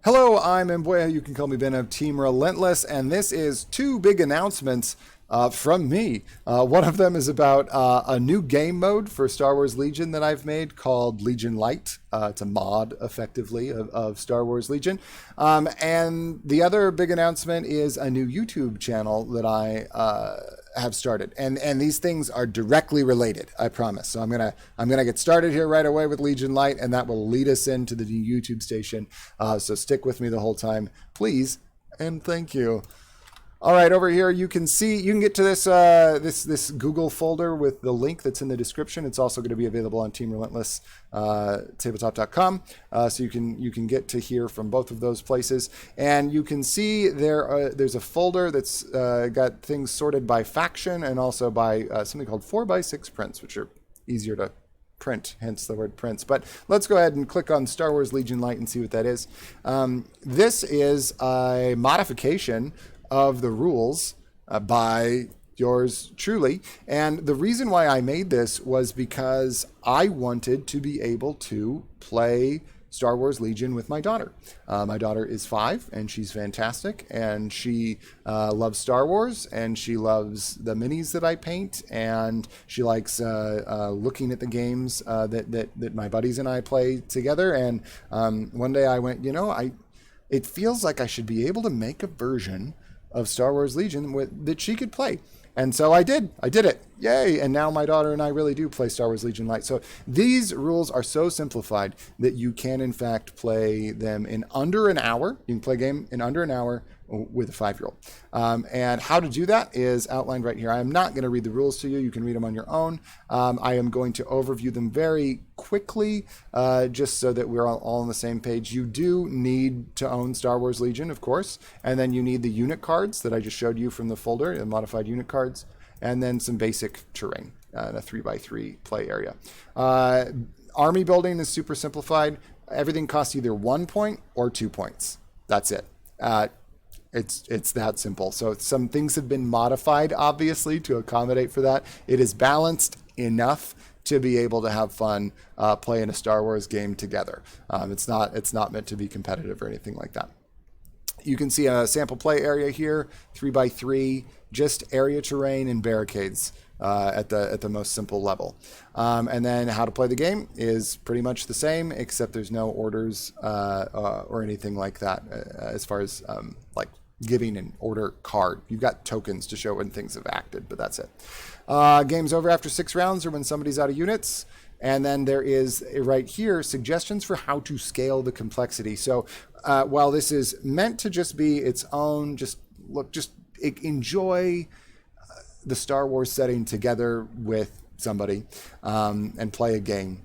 Hello, I'm Mbweha. You can call me Ben of Team Relentless, and this is two big announcements from me. One of them is about a new game mode for Star Wars Legion that I've made called Legion Lite. It's a mod, effectively, of Star Wars Legion. And the other big announcement is a new YouTube channel that I have started, and these things are directly related, I promise. So I'm gonna get started here right away with Legion Lite, and that will lead us into the new YouTube station. So stick with me the whole time, please, and thank you. All right, over here you can get to this this Google folder with the link that's in the description. It's also going to be available on Team Relentless tabletop.com, so you can get to here from both of those places. And you can see there's a folder that's got things sorted by faction and also by something called 4x6 prints, which are easier to print, hence the word prints. But let's go ahead and click on Star Wars Legion Lite and see what that is. This is a modification of the rules by yours truly. And the reason why I made this was because I wanted to be able to play Star Wars Legion with my daughter. My daughter is 5 and she's fantastic, and she loves Star Wars, and she loves the minis that I paint, and she likes looking at the games that my buddies and I play together. And one day I went, it feels like I should be able to make a version of Star Wars Legion that she could play. And so I did it. Yay. And now my daughter and I really do play Star Wars Legion Lite. So these rules are so simplified that you can in fact play them in under an hour. You can play a game in under an hour with a 5-year-old. And how to do that is outlined right here. I am not going to read the rules to you. You can read them on your own. I am going to overview them very quickly, just so that we're all on the same page. You do need to own Star Wars Legion, of course, and then you need the unit cards that I just showed you from the folder, the modified unit cards, and then some basic terrain in a 3x3 play area. Army building is super simplified. Everything costs either 1 point or 2 points. That's it. It's that simple. So some things have been modified, obviously, to accommodate for that. It is balanced enough to be able to have fun playing a Star Wars game together. It's not meant to be competitive or anything like that. You can see a sample play area here, 3x3, just area terrain and barricades at the most simple level. And then how to play the game is pretty much the same, except there's no orders or anything like that as far as like giving an order card. You've got tokens to show when things have acted, but that's it. Game's over after 6 rounds or when somebody's out of units. And then there is right here suggestions for how to scale the complexity. So while this is meant to just be its own, just enjoy the Star Wars setting together with somebody and play a game.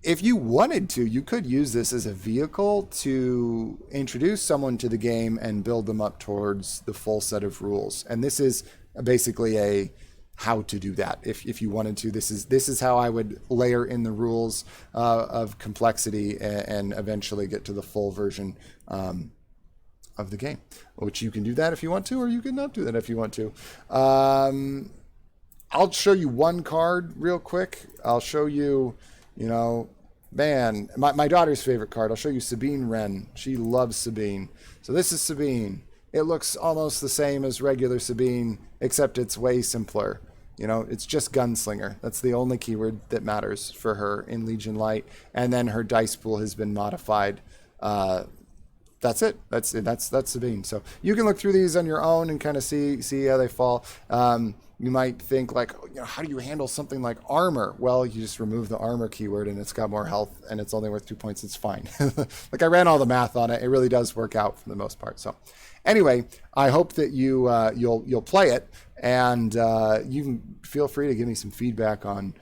If you wanted to, you could use this as a vehicle to introduce someone to the game and build them up towards the full set of rules. And this is basically a how to do that. If you wanted to, this is how I would layer in the rules of complexity and eventually get to the full version of the game, which you can do that if you want to, or you can not do that if you want to. I'll show you one card real quick. I'll show you, man, my daughter's favorite card. I'll show you Sabine Wren. She loves Sabine. So this is Sabine. It looks almost the same as regular Sabine, except it's way simpler. It's just gunslinger. That's the only keyword that matters for her in Legion Lite. And then her dice pool has been modified. That's it. That's Sabine. So you can look through these on your own and kind of see how they fall. You might think like, how do you handle something like armor? Well, you just remove the armor keyword and it's got more health and it's only worth 2 points. It's fine. Like I ran all the math on it. It really does work out for the most part. So anyway, I hope that you'll play it, and you can feel free to give me some feedback on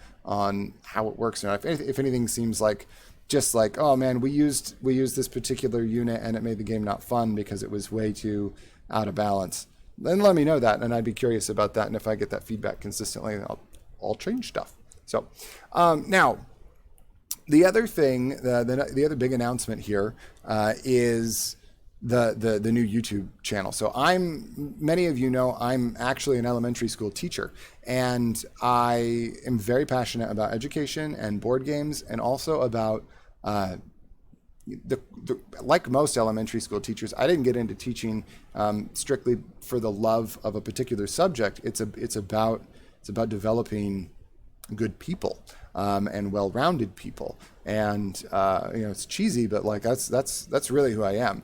how it works. If anything seems like just like, oh man, we used this particular unit and it made the game not fun because it was way too out of balance, then let me know that, and I'd be curious about that. And if I get that feedback consistently, I'll change stuff. So now the other thing, the other big announcement here is the new YouTube channel. So many of you know I'm actually an elementary school teacher, and I am very passionate about education and board games, and also about like most elementary school teachers, I didn't get into teaching strictly for the love of a particular subject. It's about developing good people and well-rounded people. And it's cheesy, but like that's really who I am.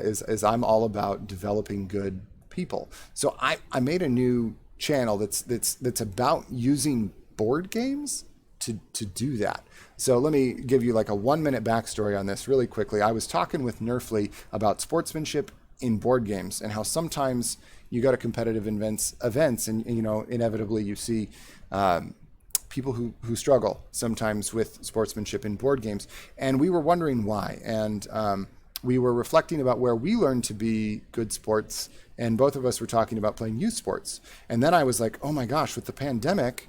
Is I'm all about developing good people. So I made a new channel that's about using board games to do that. So let me give you like a 1-minute backstory on this really quickly. I was talking with Nerfly about sportsmanship in board games and how sometimes you go to competitive events and inevitably you see people who struggle sometimes with sportsmanship in board games. And we were wondering why. And we were reflecting about where we learned to be good sports. And both of us were talking about playing youth sports. And then I was like, oh my gosh, with the pandemic,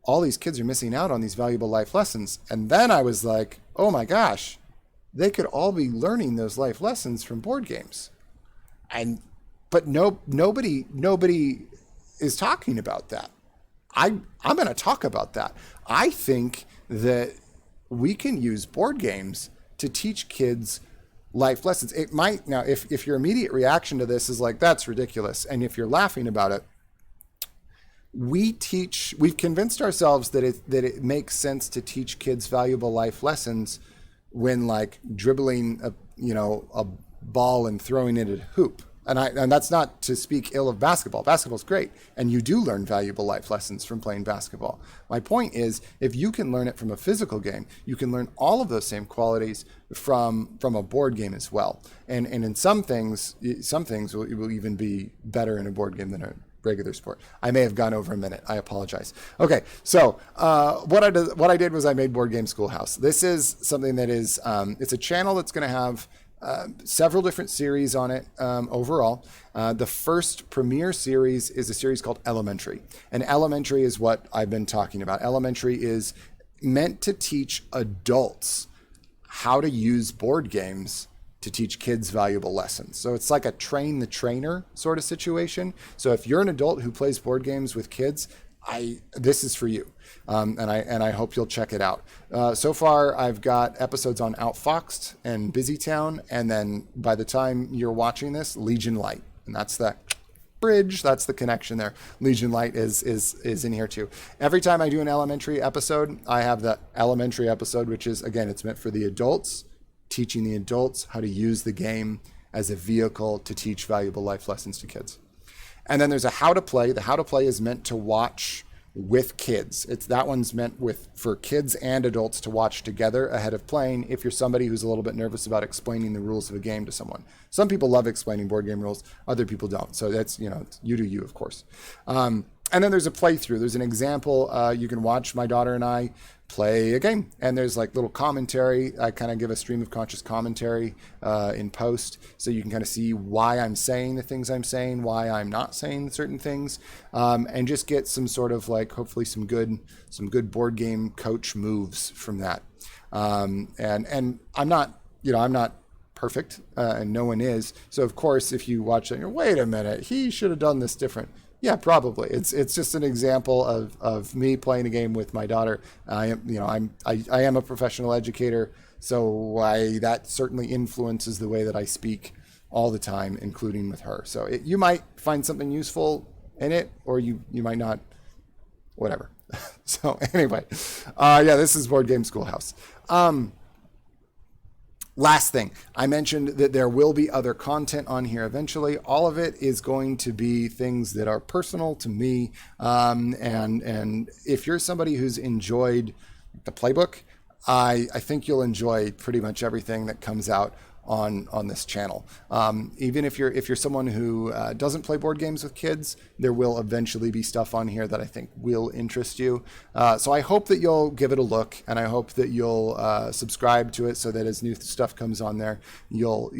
all these kids are missing out on these valuable life lessons. And then I was like, oh my gosh, they could all be learning those life lessons from board games. But nobody is talking about that. I'm going to talk about that. I think that we can use board games to teach kids life lessons. It might, now, if your immediate reaction to this is like, that's ridiculous, and if you're laughing about it, we've convinced ourselves that it makes sense to teach kids valuable life lessons when like dribbling a ball and throwing it at a hoop. And that's not to speak ill of basketball. Basketball's great, and you do learn valuable life lessons from playing basketball. My point is, if you can learn it from a physical game, you can learn all of those same qualities from a board game as well. And in some things will even be better in a board game than a regular sport. I may have gone over a minute. I apologize. Okay, so what I did was I made Board Game Schoolhouse. This is something that is it's a channel that's going to have several different series on it overall. The first premiere series is a series called Elementary. And Elementary is what I've been talking about. Elementary is meant to teach adults how to use board games to teach kids valuable lessons. So it's like a train the trainer sort of situation. So if you're an adult who plays board games with kids, this is for you, and I hope you'll check it out. So far, I've got episodes on Outfoxed and Busytown, and then by the time you're watching this, Legion Lite, and that's the bridge. That's the connection there. Legion Lite is in here too. Every time I do an elementary episode, I have the elementary episode, which is again, it's meant for the adults, teaching the adults how to use the game as a vehicle to teach valuable life lessons to kids. And then there's a how to play. The how to play is meant to watch with kids. That one's meant for kids and adults to watch together ahead of playing if you're somebody who's a little bit nervous about explaining the rules of a game to someone. Some people love explaining board game rules, other people don't. So that's, you do you, of course. And then there's a playthrough. There's an example. You can watch my daughter and I play a game, and there's like little commentary. I kind of give a stream of conscious commentary in post, so you can kind of see why I'm saying the things I'm saying, why I'm not saying certain things, and just get some sort of like hopefully some good board game coach moves from that. And I'm not perfect, and no one is. So of course, if you watch it, you're, wait a minute, he should have done this different. Yeah, probably. It's just an example of me playing a game with my daughter. I am a professional educator, so that certainly influences the way that I speak all the time, including with her. So you might find something useful in it, or you might not. Whatever. So anyway, this is Board Game Schoolhouse. Last thing, I mentioned that there will be other content on here eventually. All of it is going to be things that are personal to me. And if you're somebody who's enjoyed the playbook, I think you'll enjoy pretty much everything that comes out on this channel. Even if you're someone who doesn't play board games with kids, there will eventually be stuff on here that I think will interest you. So I hope that you'll give it a look, and I hope that you'll subscribe to it so that as new stuff comes on there, you'll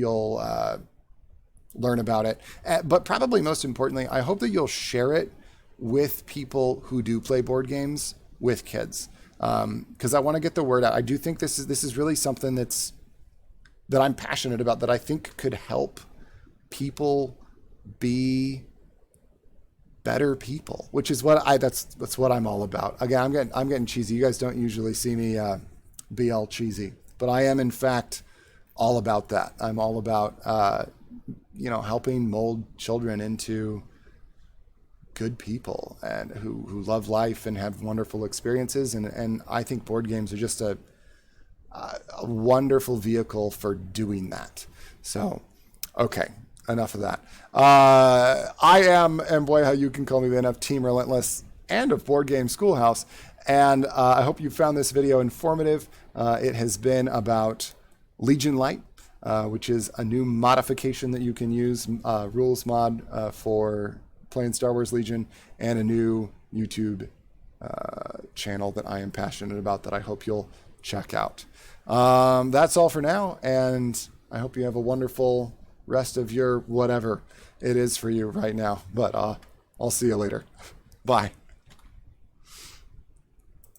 learn about it. But probably most importantly, I hope that you'll share it with people who do play board games with kids, because I want to get the word out. I do think this is really something that I'm passionate about, that I think could help people be better people, which is what that's what I'm all about. Again, I'm getting cheesy. You guys don't usually see me be all cheesy, but I am in fact all about that. I'm all about, helping mold children into good people and who love life and have wonderful experiences. And I think board games are just a wonderful vehicle for doing that. So, okay, enough of that. I am Mbweha. You can call me Ben of Team Relentless and of Board Game Schoolhouse. And I hope you found this video informative. It has been about Legion Lite, which is a new modification that you can use, rules mod for playing Star Wars Legion, and a new YouTube channel that I am passionate about that I hope you'll check out. That's all for now, and I hope you have a wonderful rest of your whatever it is for you right now. But I'll see you later. Bye.